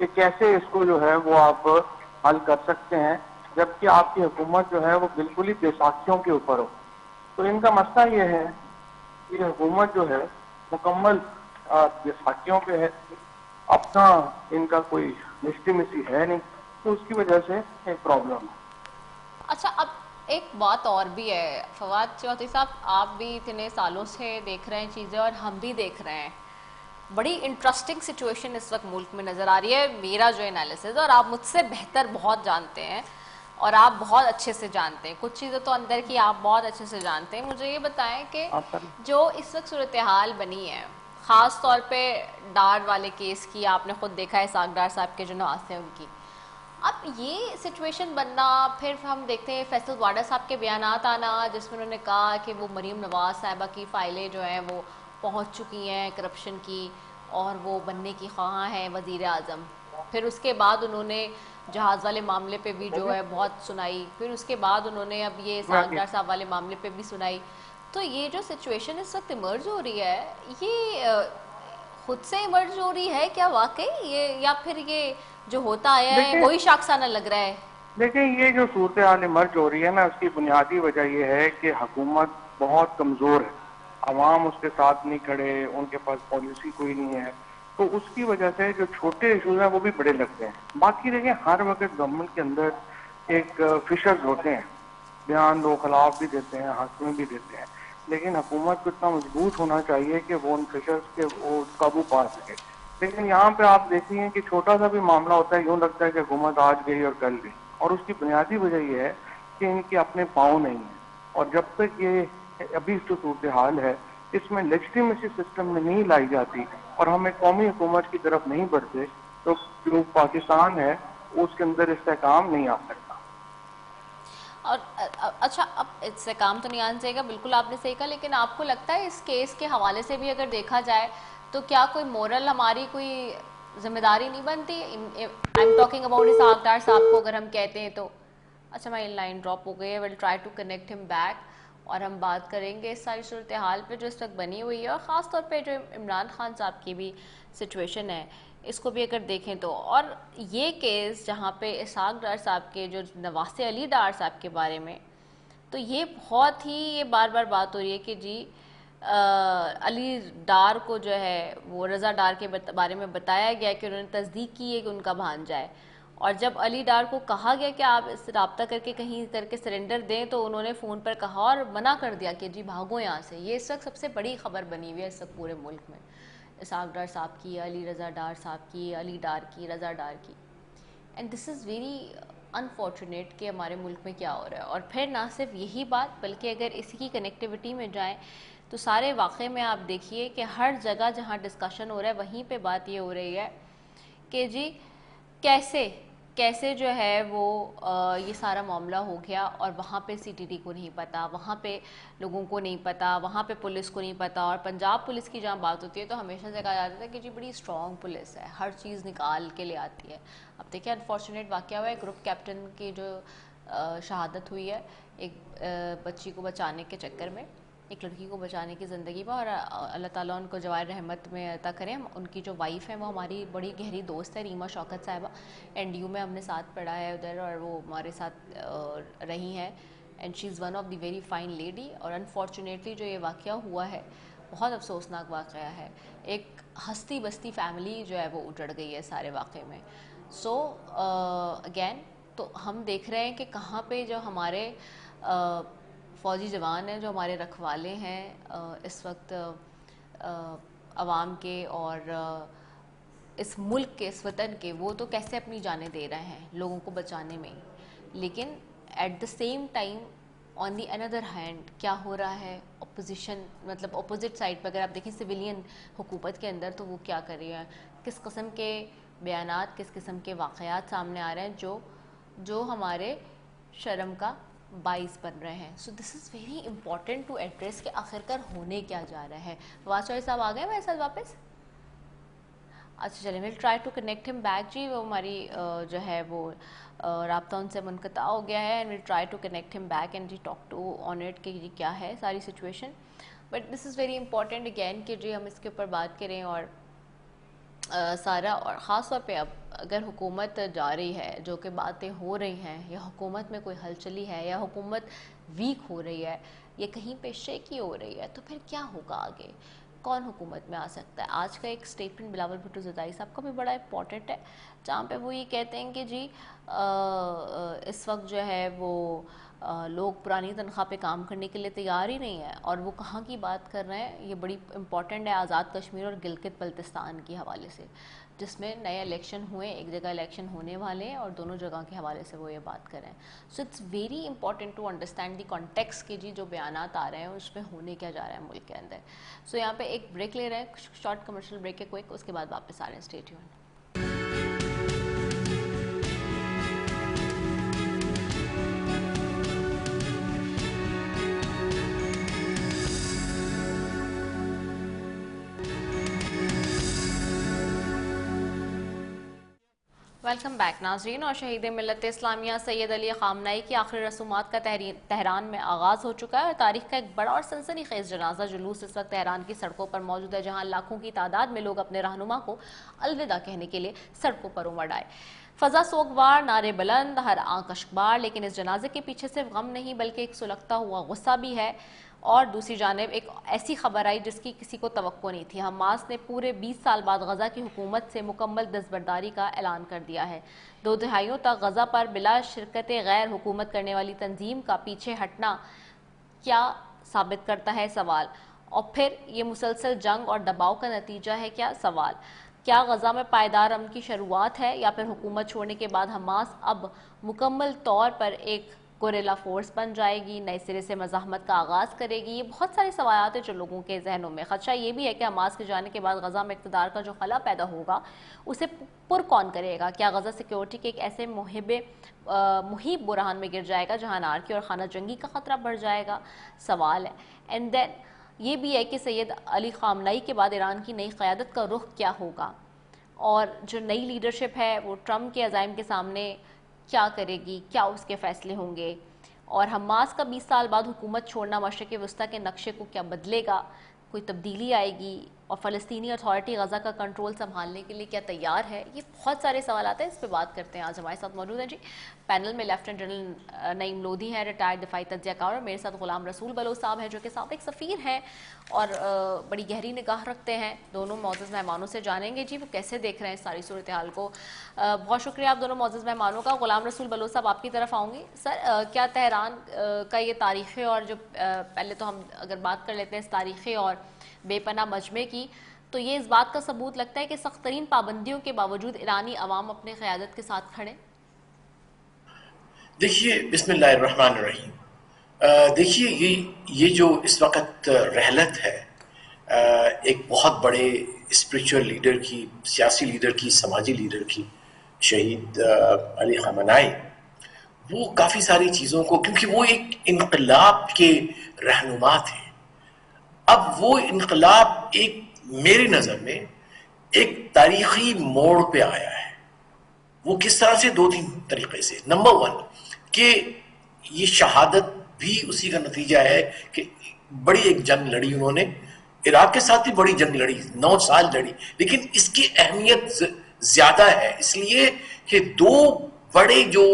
کہ کیسے اس کو جو ہے وہ آپ حل کر سکتے ہیں، جبکہ آپ کی حکومت جو ہے وہ بالکل ہی بیساکھیوں کے اوپر ہو. تو ان کا مسئلہ یہ ہے کہ حکومت جو ہے مکمل بیساکھیوں پہ ہے، اپنا ان کا کوئی لیجٹیمیسی ہے نہیں، تو اس کی وجہ سے ایک پرابلم ہے. اچھا، اب ایک بات اور بھی ہے فواد چودھری صاحب، آپ بھی اتنے سالوں سے دیکھ رہے ہیں چیزیں اور ہم بھی دیکھ رہے ہیں. بڑی انٹرسٹنگ سچویشن اس وقت ملک میں نظر آ رہی ہے. میرا جو انالیسز، اور آپ مجھ سے بہتر بہت جانتے ہیں اور آپ بہت اچھے سے جانتے ہیں کچھ چیزیں تو اندر کی آپ بہت اچھے سے جانتے ہیں. مجھے یہ بتائیں کہ آپ سر جو اس وقت صورتحال بنی ہے، خاص طور پہ ڈار والے کیس کی، آپ نے خود دیکھا ہے اسحاق ڈار صاحب کے جو نواز ہیں ان کی، اب یہ سچویشن بننا، پھر ہم دیکھتے ہیں فیصل واڈا صاحب کے بیانات آنا جس میں انہوں نے کہا کہ وہ مریم نواز صاحبہ کی فائلیں جو ہیں وہ پہنچ چکی ہیں کرپشن کی اور وہ بننے کی خواہاں ہیں وزیر اعظم. پھر اس کے بعد انہوں نے جہاز والے معاملے پہ بھی جو ہے بہت سنائی، پھر اس کے بعد انہوں نے اب یہ اسحاق ڈار صاحب والے معاملے پہ بھی سنائی. تو یہ جو سچویشن اس وقت ایمرج ہو رہی ہے، یہ خود سے ایمرج ہو رہی ہے کیا واقعی یہ، یا پھر یہ جو ہوتا آیا ہے دیکھیں وہی شاخسانہ لگ رہا ہے؟ دیکھیں یہ جو صورتحال ایمرج ہو رہی ہے نا، اس کی بنیادی وجہ یہ ہے کہ حکومت بہت کمزور ہے، عوام اس کے ساتھ نہیں کھڑے، ان کے پاس پالیسی کوئی نہیں ہے. تو اس کی وجہ سے جو چھوٹے ایشوز ہیں وہ بھی بڑے لگتے ہیں. باقی دیکھیں ہر وقت گورنمنٹ کے اندر ایک فشرز ہوتے ہیں، بیان دو خلاف بھی دیتے ہیں، حق میں بھی دیتے ہیں، لیکن حکومت کو اتنا مضبوط ہونا چاہیے کہ وہ ان فشرز کے وہ قابو پا سکے. لیکن یہاں پہ آپ دیکھیں کہ چھوٹا سا بھی معاملہ ہوتا ہے، یوں لگتا ہے کہ حکومت آج گئی اور کل گئی. اور اس کی بنیادی وجہ یہ ہے کہ ان کے اپنے پاؤں نہیں ہیں. اور جب تک یہ ابھی جو صورتحال ہے اس میں لیجٹیمیسی سسٹم میں نہیں لائی جاتی اور ہم ایک قومی حکومت کی طرف نہیں بڑھتے، تو جو پاکستان ہے اس کے اندر استحکام نہیں آ سکتا. اور اچھا، اب اس سے کام تو نہیں آنا چاہیے گا، بالکل آپ نے صحیح کہا، لیکن آپ کو لگتا ہے اس کیس کے حوالے سے بھی اگر دیکھا جائے تو کیا کوئی مورل ہماری کوئی ذمہ داری نہیں بنتی؟ I am talking about Ishaq Dar صاحب کو اگر ہم کہتے ہیں تو. اچھا، ہماری لائن ڈراپ ہو گئی ہے، ویل ٹرائی ٹو کنیکٹ ہم بیک، اور ہم بات کریں گے اس ساری صورتحال پہ جو اس وقت بنی ہوئی ہے، اور خاص طور پہ جو عمران خان صاحب کی بھی سچویشن ہے اس کو بھی اگر دیکھیں تو. اور یہ کیس جہاں پہ اسحاق ڈار صاحب کے جو نواسے علی ڈار صاحب کے بارے میں، تو یہ بہت ہی یہ بار بار بات ہو رہی ہے کہ جی علی ڈار کو جو ہے وہ رضا ڈار کے بارے میں بتایا گیا کہ انہوں نے تصدیق کی ہے کہ ان کا بھانجا ہے، اور جب علی ڈار کو کہا گیا کہ آپ اس رابطہ کر کے کہیں کر کے سرنڈر دیں تو انہوں نے فون پر کہا اور منع کر دیا کہ جی بھاگو یہاں سے. یہ اس وقت سب سے بڑی خبر بنی ہوئی ہے اس وقت پورے ملک میں، اسحاق ڈار صاحب کی، علی رضا ڈار صاحب کی، علی ڈار کی، رضا ڈار کی. And this is very unfortunate کہ ہمارے ملک میں کیا ہو رہا ہے. اور پھر نہ صرف یہی بات بلکہ اگر اسی کی کنیکٹیوٹی میں جائیں تو سارے واقعے میں آپ دیکھیے کہ ہر جگہ جہاں ڈسکشن ہو رہا ہے وہیں پہ بات یہ ہو رہی ہے کہ جی کیسے جو ہے وہ یہ سارا معاملہ ہو گیا، اور وہاں پہ سی ٹی ڈی کو نہیں پتہ، وہاں پہ لوگوں کو نہیں پتہ، وہاں پہ پولیس کو نہیں پتہ. اور پنجاب پولیس کی جہاں بات ہوتی ہے تو ہمیشہ سے کہا جاتا ہے کہ جی بڑی اسٹرانگ پولیس ہے، ہر چیز نکال کے لے آتی ہے. اب دیکھیں انفارچونیٹ واقعہ ہوا ہے، گروپ کیپٹن کی جو شہادت ہوئی ہے ایک بچی کو بچانے کے چکر میں، ایک لڑکی کو بچانے کی زندگی میں، اور اللہ تعالیٰ ان کو جوائر رحمت میں عطا کریں. ان کی جو وائف ہے وہ ہماری بڑی گہری دوست ہے، ریما شوکت صاحبہ، این ڈی یو میں ہم نے ساتھ پڑھا ہے ادھر، اور وہ ہمارے ساتھ رہی ہیں، and she is one of the very fine lady. اور انفارچونیٹلی جو یہ واقعہ ہوا ہے بہت افسوسناک واقعہ ہے، ایک ہستی بستی فیملی جو ہے وہ اجڑ گئی ہے سارے واقعے میں. سو اگین تو ہم دیکھ رہے ہیں کہ کہاں پہ جو ہمارے فوجی جوان ہیں، جو ہمارے رکھوالے ہیں اس وقت عوام کے اور اس ملک کے، اس وطن کے، وہ تو کیسے اپنی جانیں دے رہے ہیں لوگوں کو بچانے میں، لیکن at the same time on the other hand کیا ہو رہا ہے اپوزیشن، مطلب اپوزٹ سائڈ پہ اگر آپ دیکھیں سویلین حکومت کے اندر تو وہ کیا کر رہی ہے، کس قسم کے بیانات، کس قسم کے واقعات سامنے آ رہے ہیں جو ہمارے شرم کا باعث بن رہے ہیں. So this is very important to address کہ آخرکار ہونے کیا جا رہا ہے. فواز چودھری صاحب آ گئے میرے ساتھ واپس؟ اچھا چلیں، ویل ٹرائی ٹو کنیکٹ ہم بیک. جی وہ ہماری جو ہے وہ رابطہ ان سے منقطع ہو گیا ہے، and we'll try to connect ہم بیک اینڈ جی ٹاک ٹو آن اٹ کہ جی کیا ہے ساری situation. But this is very important again کہ جی ہم اس کے اوپر بات کریں، اور سارا، اور خاص طور پہ اب اگر حکومت جاری ہے, جو کہ باتیں ہو رہی ہیں, یا حکومت میں کوئی ہلچلی ہے, یا حکومت ویک ہو رہی ہے, یا کہیں پہ شیکی ہو رہی ہے, تو پھر کیا ہوگا آگے؟ کون حکومت میں آ سکتا ہے؟ آج کا ایک سٹیٹمنٹ بلاول بھٹو زرداری صاحب کا بھی بڑا امپورٹنٹ ہے, جہاں پہ وہ یہ کہتے ہیں کہ جی اس وقت جو ہے وہ لوگ پرانی تنخواہ پہ کام کرنے کے لیے تیار ہی نہیں ہیں. اور وہ کہاں کی بات کر رہے ہیں, یہ بڑی امپورٹنٹ ہے, آزاد کشمیر اور گلگت بلتستان کے حوالے سے, جس میں نئے الیکشن ہوئے, ایک جگہ الیکشن ہونے والے ہیں, اور دونوں جگہ کے حوالے سے وہ یہ بات کر رہے ہیں. So it's very important to understand the context کہ جی جو بیانات آ رہے ہیں اس میں ہونے کیا جا رہا ہے ملک کے اندر. سو یہاں پہ ایک بریک لے رہے ہیں, شارٹ کمرشل بریک ہے کوئک, اس کے بعد واپس آ رہے ہیں. Stay tuned. ویلکم بیک ناظرین. اور شہید ملت اسلامیہ سید علی خامنہئی کی آخری رسومات کا تہران میں آغاز ہو چکا ہے, اور تاریخ کا ایک بڑا اور سنسنی خیز جنازہ جلوس اس وقت تہران کی سڑکوں پر موجود ہے, جہاں لاکھوں کی تعداد میں لوگ اپنے رہنما کو الوداع کہنے کے لیے سڑکوں پر امڑ آئے. فضا سوگوار, نعرے بلند, ہر آنکھ اشکبار, لیکن اس جنازے کے پیچھے صرف غم نہیں بلکہ ایک سلگتا ہوا غصہ بھی ہے. اور دوسری جانب ایک ایسی خبر آئی جس کی کسی کو توقع نہیں تھی. حماس نے پورے 20 سال بعد غزہ کی حکومت سے مکمل دستبرداری کا اعلان کر دیا ہے. 2 دہائیوں تک غزہ پر بلا شرکت غیر حکومت کرنے والی تنظیم کا پیچھے ہٹنا کیا ثابت کرتا ہے؟ سوال. اور پھر یہ مسلسل جنگ اور دباؤ کا نتیجہ ہے کیا؟ سوال. کیا غزہ میں پائیدار امن کی شروعات ہے, یا پھر حکومت چھوڑنے کے بعد حماس اب مکمل طور پر ایک گوریلا فورس بن جائے گی, نئے سرے سے مزاحمت کا آغاز کرے گی؟ یہ بہت سارے سوالات ہیں جو لوگوں کے ذہنوں میں. خدشہ یہ بھی ہے کہ حماس کے جانے کے بعد غزہ میں اقتدار کا جو خلا پیدا ہوگا اسے پر کون کرے گا؟ کیا غزہ سیکیورٹی کے ایک ایسے محیب بحران میں گر جائے گا جہاں انارکی اور خانہ جنگی کا خطرہ بڑھ جائے گا؟ سوال ہے. اینڈ دین یہ بھی ہے کہ سید علی خامنہئی کے بعد ایران کی نئی قیادت کا رخ کیا ہوگا, اور جو نئی لیڈرشپ ہے وہ ٹرمپ کے عزائم کے سامنے کیا کرے گی, کیا اس کے فیصلے ہوں گے, اور حماس کا 20 سال بعد حکومت چھوڑنا مشرق وسطیٰ کے نقشے کو کیا بدلے گا, کوئی تبدیلی آئے گی, اور فلسطینی اتھارٹی غزہ کا کنٹرول سنبھالنے کے لیے کیا تیار ہے؟ یہ بہت سارے سوالات ہیں, اس پہ بات کرتے ہیں. آج ہمارے ساتھ موجود ہیں جی پینل میں لیفٹیننٹ جنرل نعیم لودھی ہیں, ریٹائرڈ دفاعی تجزیہ کار, اور میرے ساتھ غلام رسول بلوچ صاحب ہیں جو کہ سابق سفیر ہیں اور بڑی گہری نگاہ رکھتے ہیں. دونوں معزز مہمانوں سے جانیں گے جی وہ کیسے دیکھ رہے ہیں ساری صورتحال کو. بہت شکریہ آپ دونوں معزز مہمانوں کا. غلام رسول بلوچ صاحب آپ کی طرف آؤں گی. سر, کیا تہران کا یہ تاریخی اور جو پہلے تو ہم اگر بات کر لیتے ہیں اس تاریخی اور بے پناہ مجمع کی, تو یہ اس بات کا ثبوت لگتا ہے کہ سخت ترین پابندیوں کے باوجود ایرانی عوام اپنے قیادت کے ساتھ کھڑے؟ دیکھیے, بسم اللہ الرحمن الرحیم. دیکھیے یہ جو اس وقت رحلت ہے ایک بہت بڑے اسپریچول لیڈر کی, سیاسی لیڈر کی, سماجی لیڈر کی, شہید علی خامنہئی, وہ کافی ساری چیزوں کو, کیونکہ وہ ایک انقلاب کے رہنما تھے. اب وہ انقلاب ایک میری نظر میں ایک تاریخی موڑ پہ آیا ہے. وہ کس طرح سے؟ 2-3 طریقے سے. نمبر 1 کہ یہ شہادت بھی اسی کا نتیجہ ہے کہ بڑی ایک جنگ لڑی انہوں نے, عراق کے ساتھ بھی بڑی جنگ لڑی, 9 سال لڑی, لیکن اس کی اہمیت زیادہ ہے اس لیے کہ 2 بڑے جو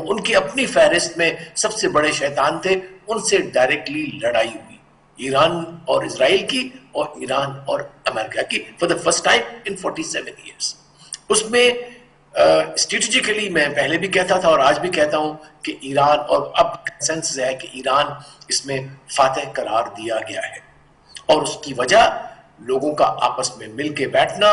ان کی اپنی فہرست میں سب سے بڑے شیطان تھے, ان سے ڈائریکٹلی لڑائی ہوئی, ایران اور اسرائیل کی, اور ایران اور امریکہ کی, for the first time in 47 years. اس میں اسٹریٹجیکلی میں پہلے بھی کہتا تھا اور آج بھی کہتا ہوں کہ ایران, اور اب کنسنسس ہے کہ ایران اس میں فاتح قرار دیا گیا ہے, اور اس کی وجہ لوگوں کا آپس میں مل کے بیٹھنا,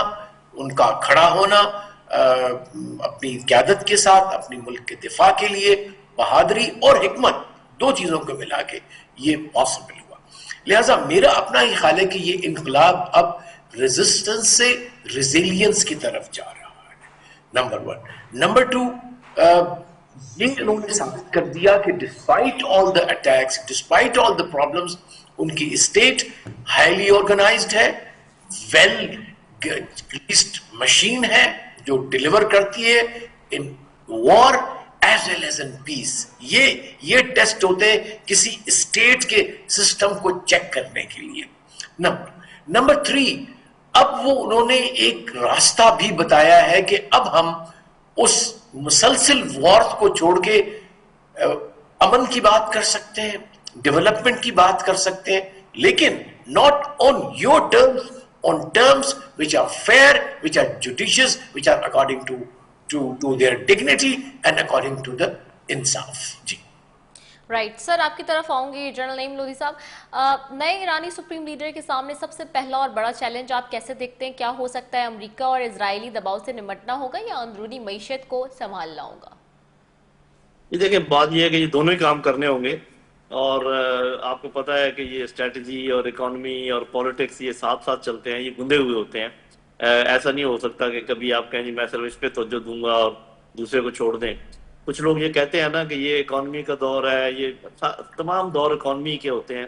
ان کا کھڑا ہونا اپنی قیادت کے ساتھ, اپنی ملک کے دفاع کے لیے بہادری اور حکمت, 2 چیزوں کو ملا کے یہ پاسبل ہوا. لہٰذا میرا اپنا ہی خیال ہے کہ یہ انقلاب اب ریزسٹنس سے ریزیلینس کی طرف جا رہا ہے, نمبر 1. نمبر 2, یہ انہوں نے ثابت کر دیا کہ despite all the attacks, despite all the problems, ان کی اسٹیٹ ہائیلی آرگنائزڈ ہے, ویل گریسڈ مشین ہے جو ڈیلیور کرتی ہے in war as well as in peace. یہ ٹیسٹ ہوتے ہیں کسی اسٹیٹ کے سسٹم کو چیک کرنے کے لیے. نمبر 3, اب وہ انہوں نے ایک راستہ بھی بتایا ہے کہ اب ہم اس مسلسل وار کو چھوڑ کے امن کی بات کر سکتے ہیں, ڈیولپمنٹ کی بات کر سکتے ہیں, لیکن not on your terms, on terms which are fair, which are judicious, which are according to their dignity and according to the insaf. جی رائٹ سر, آپ کی طرف آؤں گی جنرل نعیم لودھی صاحب. نئے ایرانی سپریم لیڈر کے سامنے سب سے پہلا اور بڑا چیلنج آپ کیسے دیکھتے ہیں؟ کیا ہو سکتا ہے؟ امریکہ اور اسرائیلی دباؤ سے نمٹنا ہوگا یا اندرونی معیشت کو سنبھالنا ہوگا؟ یہ دیکھیں, بات یہ ہے کہ یہ دونوں ہی کام کرنے ہوں گے, اور آپ کو پتا ہے کہ یہ اسٹریٹجی اور اکانومی اور پولیٹکس یہ ساتھ ساتھ چلتے ہیں, یہ گندے ہوئے ہوتے ہیں. ایسا نہیں ہو سکتا کہ کبھی آپ کہیں جی میں صرف اس پہ توجہ دوں گا اور دوسرے کو چھوڑ دیں. کچھ لوگ یہ کہتے ہیں نا کہ یہ اکانومی کا دور ہے, یہ تمام دور اکانومی کے ہوتے ہیں,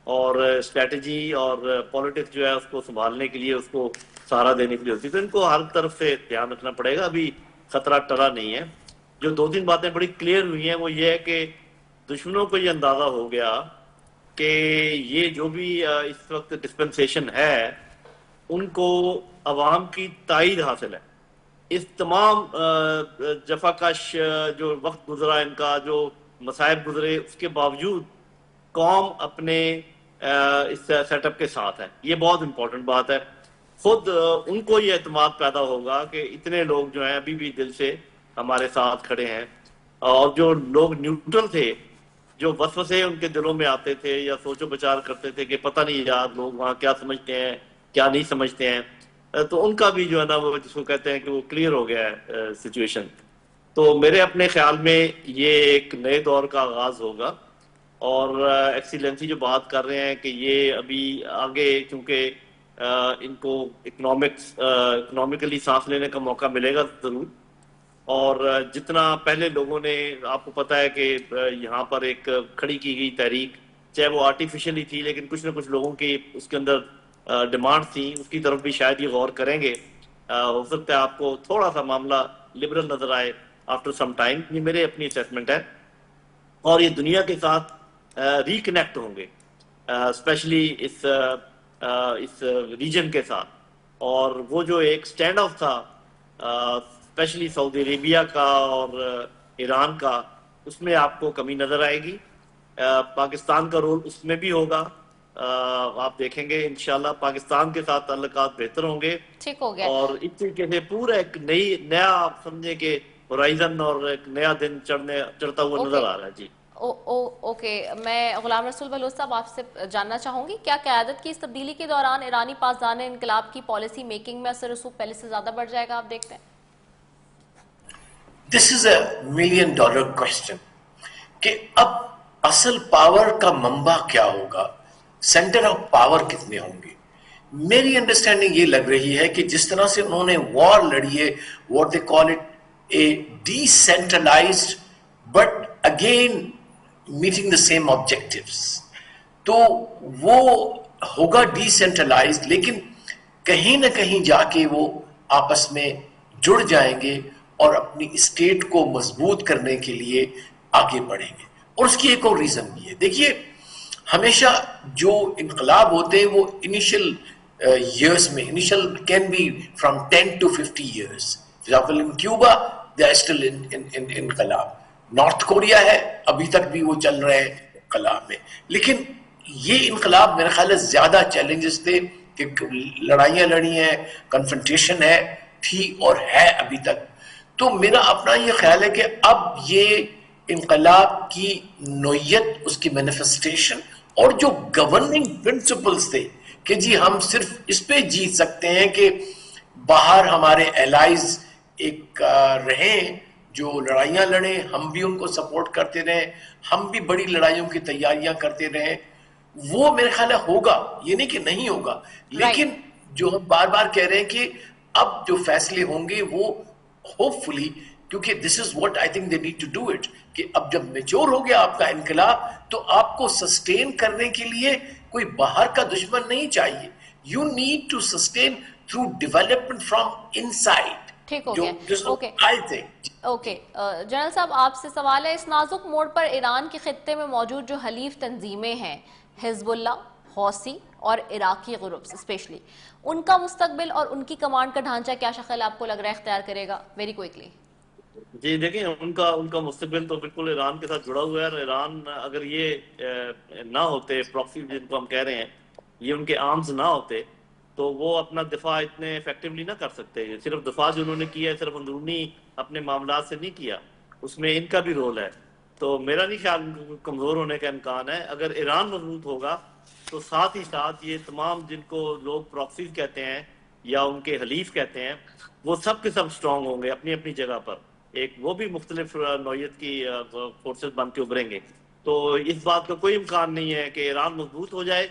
اور اسٹریٹجی اور پولیٹکس جو ہے اس کو سنبھالنے کے لیے, اس کو سہارا دینے کے لیے ہوتی ہے. تو ان کو ہر طرف سے دھیان رکھنا پڑے گا, ابھی خطرہ ٹلا نہیں ہے. جو دو تین باتیں بڑی کلیئر ہوئی ہیں وہ یہ ہے کہ دشمنوں کو یہ اندازہ ہو گیا کہ یہ جو بھی اس وقت ڈسپنسیشن ہے ان کو عوام کی تائید حاصل ہے. اس تمام جفاکش جو وقت گزرا, ان کا جو مصائب گزرے, اس کے باوجود قوم اپنے اس سیٹ اپ کے ساتھ ہے. یہ بہت امپورٹنٹ بات ہے. خود ان کو یہ اعتماد پیدا ہوگا کہ اتنے لوگ جو ہیں ابھی بھی دل سے ہمارے ساتھ کھڑے ہیں, اور جو لوگ نیوٹرل تھے, جو وسوسے ان کے دلوں میں آتے تھے یا سوچ و بچار کرتے تھے کہ پتہ نہیں یار لوگ وہاں کیا سمجھتے ہیں کیا نہیں سمجھتے ہیں, تو ان کا بھی جو ہے نا وہ جس کو کہتے ہیں کہ وہ کلیئر ہو گیا ہے سچویشن. تو میرے اپنے خیال میں یہ ایک نئے دور کا آغاز ہوگا. اور ایکسیلنسی جو بات کر رہے ہیں کہ یہ ابھی آگے چونکہ ان کو اکنامکلی سانس لینے کا موقع ملے گا ضرور, اور جتنا پہلے لوگوں نے, آپ کو پتا ہے کہ یہاں پر ایک کھڑی کی گئی تحریک, چاہے وہ آرٹیفیشلی تھی لیکن کچھ نہ کچھ لوگوں کی اس کے اندر ڈیمانڈ تھی, اس کی طرف بھی شاید یہ غور کریں گے. ہو سکتا ہے آپ کو تھوڑا سا معاملہ لبرل نظر آئے آفٹر سم ٹائم, یہ میرے اپنی اسیسمنٹ ہے. اور یہ دنیا کے ساتھ ریکنیکٹ ہوں گے, اسپیشلی اس ریجن کے ساتھ. اور وہ جو ایک سٹینڈ آف تھا اسپیشلی سعودی عربیہ کا اور ایران کا, اس میں آپ کو کمی نظر آئے گی. پاکستان کا رول اس میں بھی ہوگا, آپ دیکھیں گے انشاءاللہ پاکستان کے ساتھ تعلقات بہتر ہوں گے. ٹھیک ہو گیا. اور اس طریقے سے پورا ایک نیا آپ سمجھیں کہ ہورائزن اور ایک نیا دن چڑھتا ہوا نظر آ رہا ہے. جی اوکے, میں غلام رسول بلوچ صاحب آپ سے جاننا چاہوں گی, کیا قیادت کی اس تبدیلی کے دوران ایرانی پاسداران انقلاب کی پالیسی میکنگ میں اثر رسوخ پہلے سے زیادہ بڑھ جائے گا, آپ دیکھتے ہیں؟ دس از اے $1 million کوشچن کہ اب اصل پاور کا منبع کیا ہوگا, سینٹر آف پاور کتنے ہوں گے. میری انڈرسٹینڈنگ یہ لگ رہی ہے کہ جس طرح سے انہوں نے وار لڑی ہے, what they call it a decentralized but again meeting the same objectives, تو وہ ہوگا ڈیسینٹرلائزڈ, لیکن کہیں نہ کہیں جا کے وہ آپس میں جڑ جائیں گے اور اپنی اسٹیٹ کو مضبوط کرنے کے لیے آگے بڑھیں گے. اور اس کی ایک اور ریزن بھی ہے. دیکھیے, ہمیشہ جو انقلاب ہوتے ہیں وہ انیشل years میں, initial can be from 10 to 50 years. For example, in Cuba, they are still in انقلاب. نارتھ کوریا ہے, ابھی تک بھی وہ چل رہے ہیں انقلاب میں. لیکن یہ انقلاب میرے خیال ہے زیادہ چیلنجز تھے کہ لڑائیاں لڑی ہیں, کنفرنٹیشن ہے تھی اور ہے ابھی تک. تو میرا اپنا یہ خیال ہے کہ اب یہ انقلاب کی نوعیت, اس کی مینیفیسٹیشن اور جو گورننگ پرنسپلز تھے کہ جی ہم صرف اس پہ جیت سکتے ہیں کہ باہر ہمارے الائز ایک رہیں جو لڑائیاں لڑیں, ہم بھی ان کو سپورٹ کرتے رہیں, ہم بھی بڑی لڑائیوں کی تیاریاں کرتے رہیں, وہ میرے خیال ہے ہوگا. یہ نہیں کہ نہیں ہوگا, لیکن جو ہم بار بار کہہ رہے ہیں کہ اب جو فیصلے ہوں گے وہ ہوپ فلی, کیونکہ this is what I think they need to do it, کہ اب جب میچور ہو گیا آپ کا انقلاب تو آپ کو سسٹین کرنے کے لیے کوئی باہر کا دشمن نہیں چاہیے. You need to sustain through development from inside. ٹھیک ہو گیا. اوکے جنرل صاحب, آپ سے سوال ہے, اس نازک موڑ پر ایران کے خطے میں موجود جو حلیف تنظیمیں ہیں, حزب اللہ, حوثی اور عراقی گروپس اسپیشلی، ان کا مستقبل اور ان کی کمانڈ کا ڈھانچہ کیا شکل آپ کو لگ رہا ہے اختیار کرے گا؟ Very quickly. جی دیکھیں، ان کا مستقبل تو بالکل ایران کے ساتھ جڑا ہوا ہے، اور ایران اگر یہ نہ ہوتے، پراکسی جن کو ہم کہہ رہے ہیں، یہ ان کے آرمز نہ ہوتے تو وہ اپنا دفاع اتنے افیکٹولی نہ کر سکتے. صرف دفاع جو انہوں نے کیا ہے صرف اندرونی اپنے معاملات سے نہیں کیا، اس میں ان کا بھی رول ہے. تو میرا نہیں خیال کمزور ہونے کا امکان ہے. اگر ایران مضبوط ہوگا تو ساتھ ہی ساتھ یہ تمام جن کو لوگ پراکسیز کہتے ہیں یا ان کے حلیف کہتے ہیں، وہ سب کے سب اسٹرانگ ہوں گے اپنی اپنی جگہ پر. ایک وہ بھی مختلف نوعیت کی فورسز بن کے ابھریں گے. تو اس بات کا کوئی امکان نہیں ہے کہ ایران مضبوط ہو جائے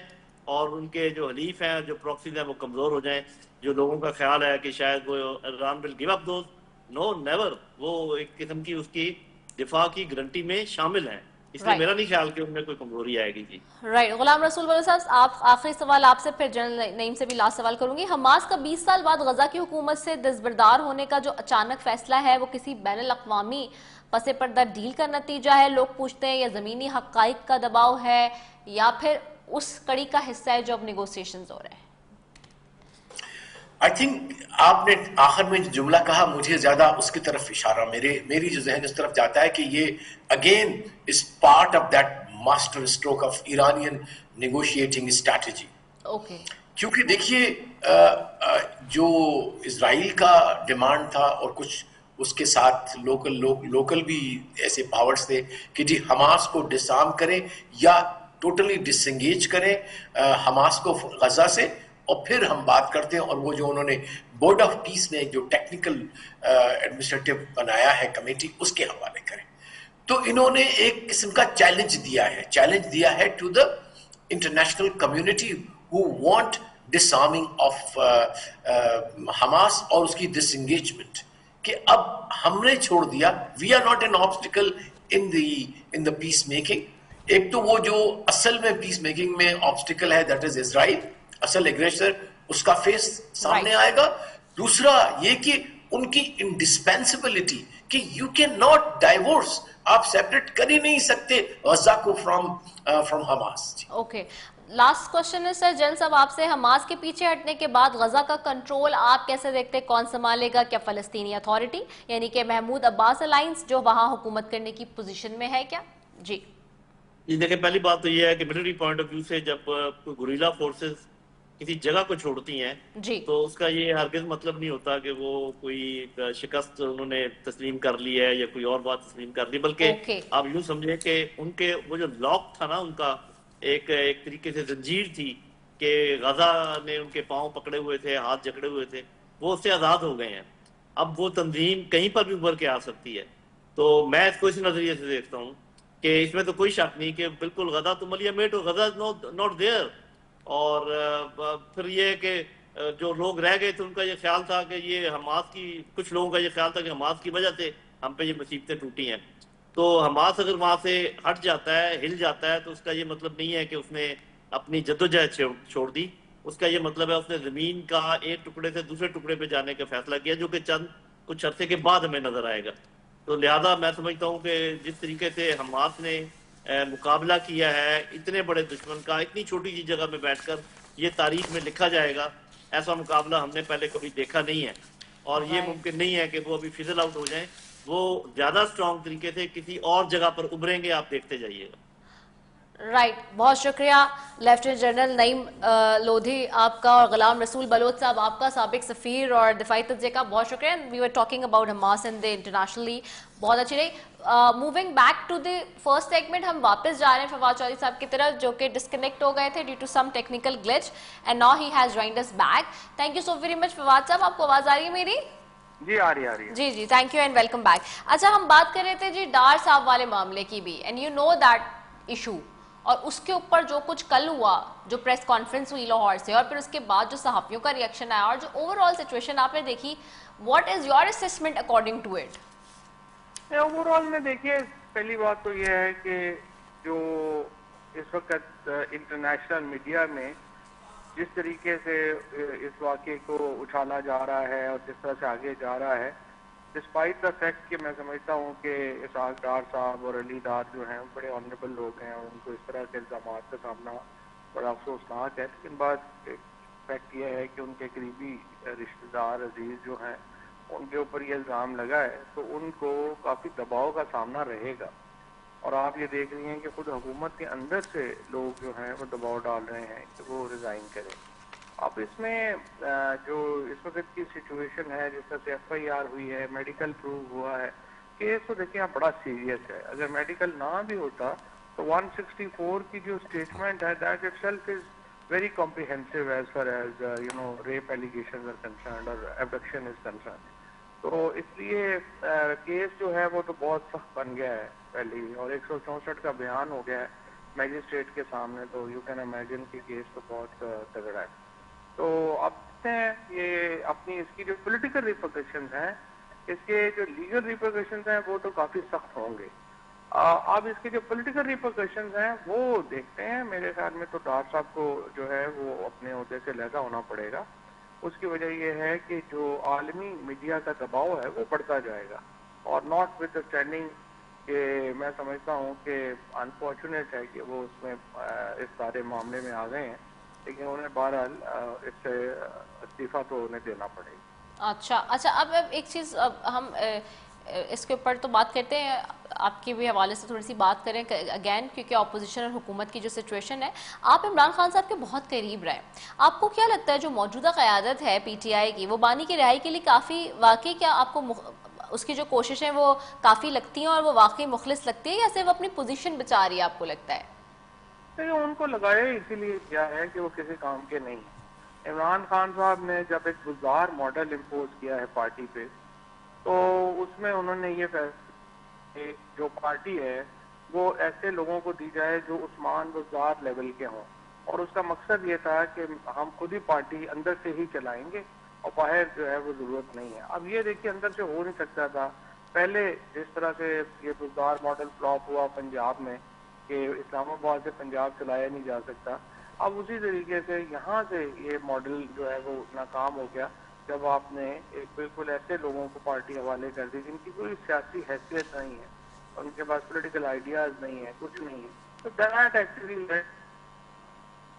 اور ان کے جو حلیف ہیں، جو پراکسیز ہیں، وہ کمزور ہو جائیں. جو لوگوں کا خیال ہے کہ شاید وہ Iran will give up those, no never. وہ ایک قسم کی اس کی دفاع کی گارنٹی میں شامل ہیں. اس لیے میرا نہیں خیال کہ ان میں کوئی کمزوری آئے گی. جی رائٹ. غلام رسول بلوچ صاحب، آپ آخری سوال آپ سے، پھر جنرل نعیم سے بھی لاسٹ سوال کروں گی. حماس کا 20 سال بعد غزہ کی حکومت سے دستبردار ہونے کا جو اچانک فیصلہ ہے، وہ کسی بین الاقوامی پس پردہ ڈیل کا نتیجہ ہے، لوگ پوچھتے ہیں، یا زمینی حقائق کا دباؤ ہے، یا پھر اس کڑی کا حصہ ہے جو اب نیگوسیشنز ہو رہے ہیں؟ آئی تھنک آپ نے آخر میں جو جملہ کہا مجھے زیادہ اس کی طرف اشارہ، میری جو ذہن اس طرف جاتا ہے کہ یہ again is part of that master stroke of Iranian negotiating strategy. Okay. کیونکہ دیکھیے جو اسرائیل کا ڈیمانڈ تھا اور کچھ اس کے ساتھ لوکل بھی ایسے پاورز تھے کہ جی حماس کو ڈس آرم کریں یا ٹوٹلی ڈس انگیج کریں حماس کو غزہ سے، اور پھر ہم بات کرتے ہیں. اور وہ جو انہوں نے بورڈ آف پیس نے جو ٹیکنیکل ایڈمنسٹریٹو بنایا ہے کمیٹی، اس کے حوالے کریں. تو انہوں نے ایک قسم کا چیلنج دیا ہے to the international community who want disarming of Hamas اور اس کی ڈس انگیجمنٹ، کہ اب ہم نے چھوڑ دیا. We are not an obstacle in the peace making. ایک تو وہ جو اصل میں پیس میکنگ میں آبسٹیکل ہے، دیٹ از اسرائیل، اصل ایگریسر، اس کا فیس سامنے آئے گا. دوسرا یہ کہ ان کی انڈسپینسبلٹی، کہ یو کین ناٹ ڈائیورس، آپ سیپریٹ کر ہی نہیں سکتے غزہ کو from Hamas. Okay. Last question ہے سر جنرل صاحب آپ سے، حماس کے پیچھے ہٹنے کے بعد غزہ کا کنٹرول آپ کیسے دیکھتے، کون سنبھالے گا؟ کیا فلسطینی اتھارٹی یعنی کہ محمود عباس الائنس جو وہاں حکومت کرنے کی پوزیشن میں ہے کیا؟ جی دیکھیں، پہلی بات تو یہ ہے کہ ملٹری پوائنٹ آف ویو سے جب کوئی گوریلا فورسز کسی جگہ کو چھوڑتی ہیں جی تو اس کا یہ ہرگز مطلب نہیں ہوتا کہ وہ کوئی شکست انہوں نے تسلیم کر لی ہے یا کوئی اور بات تسلیم کر لی، بلکہ آپ یوں سمجھیں کہ ان کے وہ جو لاک تھا نا، ان کا ایک طریقے سے زنجیر تھی کہ غزہ نے ان کے پاؤں پکڑے ہوئے تھے، ہاتھ جکڑے ہوئے تھے، وہ اس سے آزاد ہو گئے ہیں. اب وہ تنظیم کہیں پر بھی ابھر کے آ سکتی ہے. تو میں اس کو اس نظریے سے دیکھتا ہوں کہ اس میں تو کوئی شک نہیں کہ بالکل غزہ تو ملیا میٹ، غزہ ناٹ دیئر. اور پھر یہ کہ جو لوگ رہ گئے تھے ان کا یہ خیال تھا کہ یہ حماس کی، کچھ لوگوں کا یہ خیال تھا کہ حماس کی وجہ سے ہم پہ یہ مصیبتیں ٹوٹی ہیں. تو حماس اگر وہاں سے ہٹ جاتا ہے، ہل جاتا ہے، تو اس کا یہ مطلب نہیں ہے کہ اس نے اپنی جدوجہد چھوڑ دی. اس کا یہ مطلب ہے اس نے زمین کا ایک ٹکڑے سے دوسرے ٹکڑے پہ جانے کا فیصلہ کیا، جو کہ کچھ عرصے کے بعد ہمیں نظر آئے گا. تو لہذا میں سمجھتا ہوں کہ جس طریقے سے حماس نے مقابلہ کیا ہے اتنے بڑے دشمن کا اتنی چھوٹی سی جگہ میں بیٹھ کر، یہ تاریخ میں لکھا جائے گا. ایسا مقابلہ ہم نے پہلے کبھی دیکھا نہیں ہے، اور یہ ممکن نہیں ہے کہ وہ ابھی فزل آؤٹ ہو جائیں. وہ زیادہ اسٹرانگ طریقے سے کسی اور جگہ پر ابھریں گے، آپ دیکھتے جائیے گا. رائٹ. بہت شکریہ لیفٹیننٹ جنرل نعیم لودھی آپ کا، اور غلام رسول بلوچ صاحب آپ کا، سابق سفیر اور دفاعی تجزیہ کا. بہت شکریہ. We were talking about Hamas and internationally. بہت اچھی رہی. Moving back to the first segment, ہم واپس جا رہے ہیں فواد چودھری صاحب کی طرف جو کہ ڈسکنیکٹ ہو گئے تھے due to some technical glitch and now he has joined us back. Thank you so very much Fawad sahab. آپ کو آواز آ رہی ہے میری؟ جی آ رہی ہے. جی جی thank you and welcome back. اچھا، ہم بات کر رہے تھے جی ڈار صاحب والے معاملے کی بھی، and you know that issue, اور اس کے اوپر جو کچھ کل ہوا، جو پریس کانفرنس ہوئی لاہور سے، اور پھر اس کے بعد جو صحافیوں کا ریئیکشن آیا، اور جو اوور آل سچویشن آپ نے دیکھی، what is your assessment according to it? Overall میں دیکھیے، پہلی بات تو یہ ہے کہ جو اس وقت انٹرنیشنل میڈیا میں جس طریقے سے اس واقعے کو اچھالا جا رہا ہے اور جس طرح سے آگے جا رہا ہے، ڈسپائٹ دا فیکٹ کہ میں سمجھتا ہوں کہ اسحاق ڈار صاحب اور علی ڈار جو ہیں بڑے آنریبل لوگ ہیں، اور ان کو اس طرح کے الزامات کا سامنا بڑا افسوسناک ہے. لیکن بات فیکٹ یہ ہے کہ ان کے قریبی رشتہ دار عزیز جو ہیں ان کے اوپر یہ الزام لگا ہے تو ان کو کافی دباؤ کا سامنا رہے گا. اور آپ یہ دیکھ رہی ہیں کہ خود حکومت کے اندر سے لوگ جو ہیں وہ دباؤ ڈال رہے ہیں کہ وہ ریزائن کریں. اب اس میں جو اس وقت کی سچویشن ہے, جس طرح سے FIR ہوئی ہے, میڈیکل پروو ہوا ہے, کیس تو دیکھیں بڑا سیریس ہے. اگر میڈیکل نہ بھی ہوتا تو 164 کی جو اسٹیٹمنٹ ہے that itself is very comprehensive as far as rape allegations are concerned اور ایبڈکشن از کنسرنڈ. تو اس لیے کیس جو ہے وہ تو بہت سخت بن گیا ہے پہلے ہی, اور 164 کا بیان ہو گیا ہے میجسٹریٹ کے سامنے, تو یو کین امیجن کہ کیس تو بہت تگڑا ہے. تو اب یہ اپنی اس کی جو پولیٹیکل ریپرکشنز ہیں, اس کے جو لیگل ریپرکشنز ہیں وہ تو کافی سخت ہوں گے. اب اس کے جو پولیٹیکل ریپرکشنز ہیں وہ دیکھتے ہیں. میرے خیال میں تو ڈار صاحب کو جو ہے وہ اپنے عہدے سے علیحدہ ہونا پڑے گا. اس کی وجہ یہ ہے کہ جو عالمی میڈیا کا دباؤ ہے وہ بڑھتا جائے گا, اور ناٹ ود اسٹینڈنگ کہ میں سمجھتا ہوں کہ انفارچونیٹ ہے کہ وہ اس میں اس سارے معاملے میں آ گئے ہیں, لیکن انہیں بہرحال اس سے استعفیٰ تو انہیں دینا پڑے گا. اچھا اب ایک چیز ہم اس کے اوپر تو بات کرتے ہیں, آپ کے بھی حوالے سے تھوڑی سی بات کریں اگین, کیونکہ اپوزیشن اور حکومت کی جو سچویشن ہے, آپ عمران خان صاحب کے بہت قریب رہے. آپ کو کیا لگتا ہے جو موجودہ قیادت ہے PTI کی, وہ بانی کی رہائی کے لیے کافی واقعی, کیا آپ کو اس کی جو کوششیں وہ کافی لگتی ہیں اور وہ واقعی مخلص لگتی ہے, یا صرف اپنی پوزیشن بچا رہی ہے آپ کو لگتا ہے؟ ان کو لگایا اسی لیے کیا ہے کہ وہ کسی کام کے نہیں. عمران خان صاحب نے جب ایک گزار ماڈل امپوز کیا ہے پارٹی پہ, تو اس میں انہوں نے یہ فیصلہ کہ جو پارٹی ہے وہ ایسے لوگوں کو دی جائے جو عثمان بزدار لیول کے ہوں, اور اس کا مقصد یہ تھا کہ ہم خود ہی پارٹی اندر سے ہی چلائیں گے اور باہر جو ہے وہ ضرورت نہیں ہے. اب یہ دیکھیے اندر سے ہو نہیں سکتا تھا پہلے, جس طرح سے یہ بزدار ماڈل فلاپ ہوا پنجاب میں کہ اسلام آباد سے پنجاب چلایا نہیں جا سکتا, اب اسی طریقے سے یہاں سے یہ ماڈل جو ہے وہ ناکام ہو گیا جب آپ نے ایک بالکل ایسے لوگوں کو پارٹی حوالے کر دی جن کی کوئی سیاسی حیثیت نہیں ہے, ان کے پاس پولیٹیکل آئیڈیاز نہیں ہے, کچھ نہیں ہے. تو دیٹ ایکچولی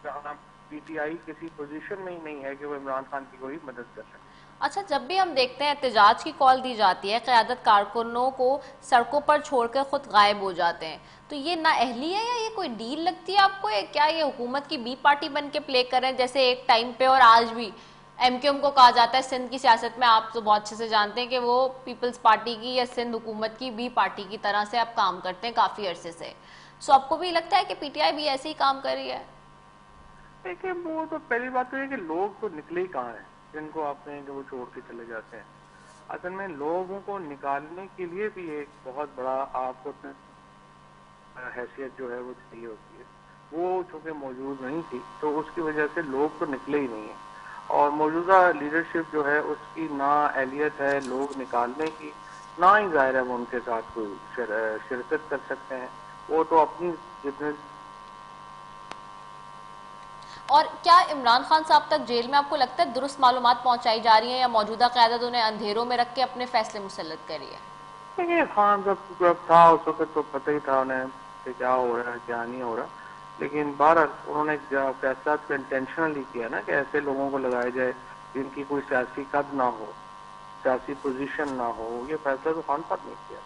جہاں PTI کسی پوزیشن میں ہی نہیں ہے کہ وہ عمران خان کی کوئی مدد کر سکے. اچھا, جب بھی ہم دیکھتے ہیں احتجاج کی کال دی جاتی ہے, قیادت کارکنوں کو سڑکوں پر چھوڑ کر خود غائب ہو جاتے ہیں, تو یہ نااہلی ہے یا یہ کوئی ڈیل لگتی ہے آپ کو, کیا یہ حکومت کی بی پارٹی بن کے پلے کر رہے ہیں جیسے ایک ٹائم پہ اور آج بھی MQM کو کہا جاتا ہے سندھ کی سیاست میں, آپ تو بہت اچھے سے جانتے ہیں کہ وہ پیپلز پارٹی کی یا سندھ حکومت کی بی پارٹی کی طرح سے آپ کام کرتے ہیں کافی عرصے سے, سو آپ کو بھی لگتا ہے کہ PTI بھی ایسے ہی کام کر رہی ہے؟ دیکھیں وہ تو پہلی بات تو یہ کہ لوگ تو نکلے ہی کہاں ہیں جن کو آپ نے جو وہ چھوڑ کے چلے جاتے ہیں. اصل میں لوگوں کو نکالنے کے لیے بھی ایک بہت بڑا آپ کو حیثیت جو ہے وہ چاہیے ہوتی ہے, وہ چونکہ موجود نہیں تھی تو اس کی وجہ سے لوگ تو نکلے ہی نہیں ہیں. اور موجودہ لیڈرشپ جو ہے اس کی نا اہلیت ہے لوگ نکالنے کی, نہ ہی ظاہر ہے وہ ان کے ساتھ کوئی شرکت کر سکتے ہیں. وہ تو اپنی جتنے. اور کیا عمران خان صاحب تک جیل میں آپ کو لگتا ہے درست معلومات پہنچائی جا رہی ہیں, یا موجودہ قیادت انہیں اندھیروں میں رکھ کے اپنے فیصلے مسلط کر رہی ہے؟ دیکھیے خان صاحب جب تھا اس وقت تو پتہ ہی تھا انہیں کہ کیا ہو رہا ہے کیا نہیں ہو رہا, لیکن بہرحال انہوں نے فیصلہ تو انٹینشنلی کیا نا کہ ایسے لوگوں کو لگایا جائے جن کی کوئی سیاسی قد نہ ہو, سیاسی پوزیشن نہ ہو. یہ فیصلہ تو خان صاحب نے کیا.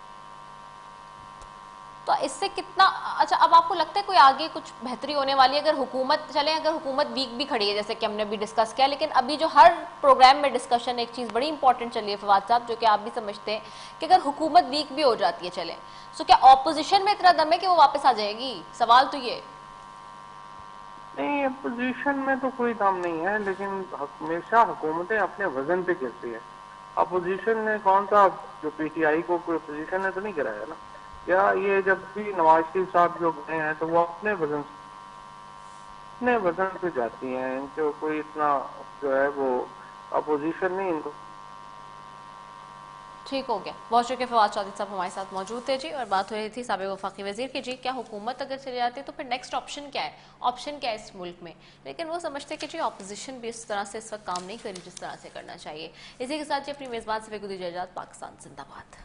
تو اس سے کتنا اچھا, اب آپ کو لگتا ہے کوئی آگے کچھ بہتری ہونے والی ہے اگر حکومت چلیں, اگر حکومت ویک بھی کھڑی ہے جیسے کہ ہم نے بھی ڈسکس کیا, لیکن ابھی جو ہر پروگرام میں ڈسکشن ایک چیز بڑی امپورٹنٹ چلی ہے فواد صاحب, جو کہ آپ بھی سمجھتے ہیں کہ اگر حکومت ویک بھی ہو جاتی ہے چلیں, سو کیا اپوزیشن میں اتنا دم ہے کہ وہ واپس آ جائے گی؟ سوال تو یہ نہیں, اپوزیشن میں تو کوئی دم نہیں ہے, لیکن ہمیشہ حکومتیں اپنے وزن پہ گرتی ہیں. اپوزیشن نے کون سا جو PTI کو کوئی اپوزیشن نے تو نہیں گرایا نا, یا یہ جب بھی نواز شریف صاحب جو گئے ہیں تو وہ اپنے وزن پہ جاتی ہیں, ان کو کوئی اتنا جو ہے وہ اپوزیشن نہیں ان کو. ٹھیک ہو گیا, بہت شکریہ فواد چودھری صاحب ہمارے ساتھ موجود تھے جی, اور بات ہو رہی تھی سابق وفاقی وزیر کی جی کیا حکومت اگر چلی جاتی ہے تو پھر نیکسٹ آپشن کیا ہے, آپشن کیا ہے اس ملک میں, لیکن وہ سمجھتے کہ جی اپوزیشن بھی اس طرح سے اس وقت کام نہیں کری جس طرح سے کرنا چاہیے. اسی کے ساتھ جی اپنی میزبان سے گزری اجازت. پاکستان زندہ باد.